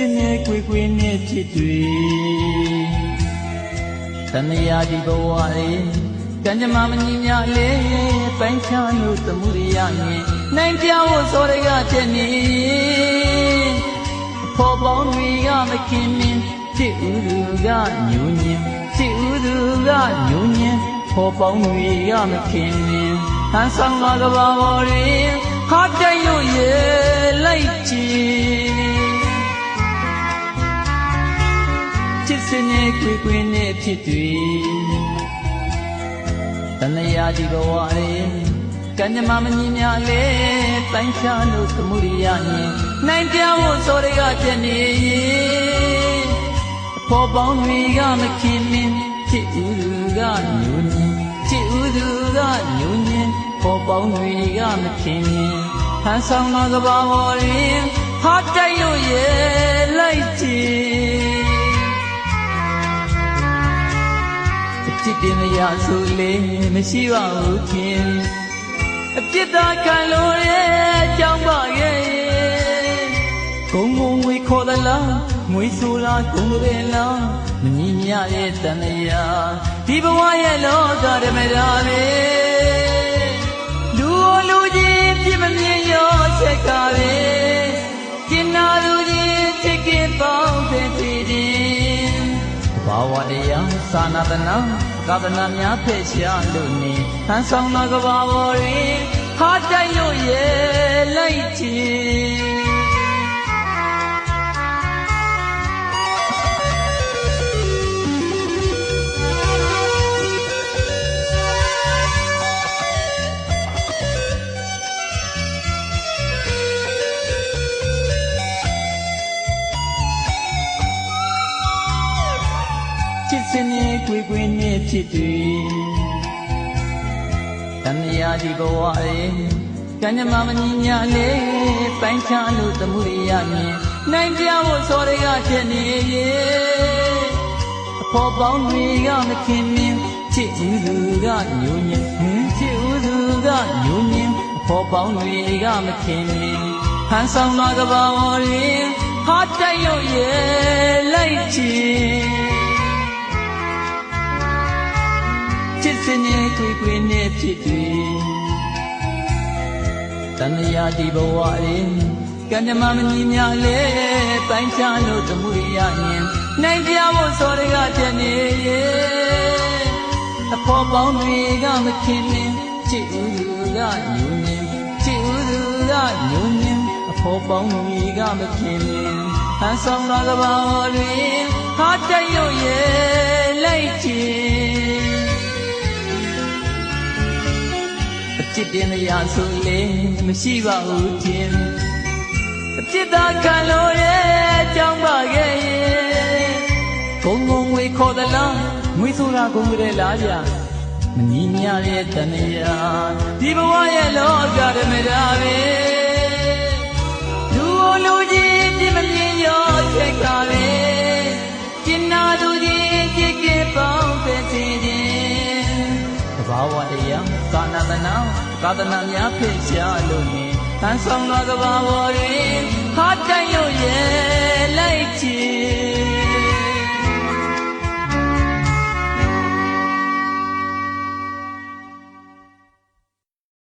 စစ်နဲ့ကွေနဲ့ဖြစ်တွေတဏှာဒီဘဝလေးကံကြမ္မာမညီမြလေးပိုင်းခြားလို့သမှုရိယနဲ့နိုင်ပြဖို့စောရကတဲ့နေဖော်ပေါင်းတွေကမခင်မင်းဖြစ်ဥသူကညူညင်ဖြစ်ဥသူကညူညင်ဖော်ပေါင်းတွေကမခင်မင်းဟန်ဆောင်လာကဘာပေါ်ရင်ဟာတိုက်လို့ရေလိုက်ကြည့်ချစ်စင်နဲ့ကွေနဲ့ဖြစ်တွေတဏှာဒီဘဝလေးကံကြမ္မာမညီမြလေးတိုင်းခြားလို့သမှုရိယနဲ့နိုင်ပြဖို့စောရကတဲ့နေဖော်ပေါင်းတွေကမခင်မင်းဖြစ်ဥသူကညူညင်ဖြစ်ဥသူကညူညင်ဖော်ပေါင်းတွေကမခင်မင်းဟန်ဆောင်လာကဘာပေါ်ရင်ဟာတိုက်လို့ရေလိုက်ကြည့်จิตတင်ရဆိုလေမရှိပါဘူးခင်အပြစ်သားခံလို့ရဲ့ကြောင်းပါရဲ့ဂုံငွေခေါ်သလားငွေဆိုလားဂုံရဲလားမညီမြရဲ့တဏှာဒီဘဝရဲ့လောကဓမ္မရာပဲလူကြီးပြစ်မမြင်ရောချက်ကပဲကျင်နာလူကြီးချစ်ခင်ပေါင်းတဲ့ပြည်တင်ဘာဝတရားသာနာတနာကာသနာများဖက်ရှားလို့နေဟန်ဆောင်လာကဘာပေါ်ရင်ဟာတိုက်လို့ရေလိုက်ကြည့်ချစ်စင်နဲ့ကွေနဲ့ဖြစ်တွေတဏှာဒီဘဝလေးကံကြမ္မာမညီညာလေးပိုင်းခြားလို့သမှုရိယနဲ့နိုင်ပြဖို့စောရကတဲ့နေအဖော်ပေါင်းတွေကမခင်မင်းချစ်ဥသူကညူညင်ချစ်ဥသူကညူညင်အဖော်ပေါင်းတွေကမခင်မင်းဟန်ဆောင်လာကဘာပေါ်ရင်ဟာတိုက်လို့ရေလိုက်ကြည့်ချစ်စင်နဲ့ကွေနဲ့ဖြစ်တွေတဏှာဒီဘဝလေးကံကြမ္မာမညီမြလေးပိုင်းခြားလို့သမှုရိယနဲ့နိုင်ပြဖို့စောရကတဲ့နေအဖော်ပေါင်းတွေကမခင်မင်းချစ်ဥသူကညူညင်ချစ်ဥသူကညူညင်အဖော်ပေါင်းတွေကမခင်မင်းဟန်ဆောင်လာကဘာပေါ်တွင်ဟာတိုက်လို့ရေလိုက်ကြည့်จิตတင်ရဆိုလေမရှိပါဘူးခင်အပြစ်သားခံလို့ရဲ့ကြောင်းပါခဲ့ရဲ့ဂုံငွေခေါ်သလားငွေဆိုတာဂုံရဲလားဗျမညီမြရဲ့တဏှာဒီဘဝရဲ့လောကဓမ္မရာပဲလူကြီးပြမမြင်ရောချက်ကပဲကျင်နာသူကြီးချစ်ကပေါင်းတဲ့ခြင်းဘာဝတရားကာနာတနာကာသနာများဖက်ရှားလို့နေဟန်ဆောင်လာကဘာပေါ်ရင်ဟာတိုက်လို့ရေ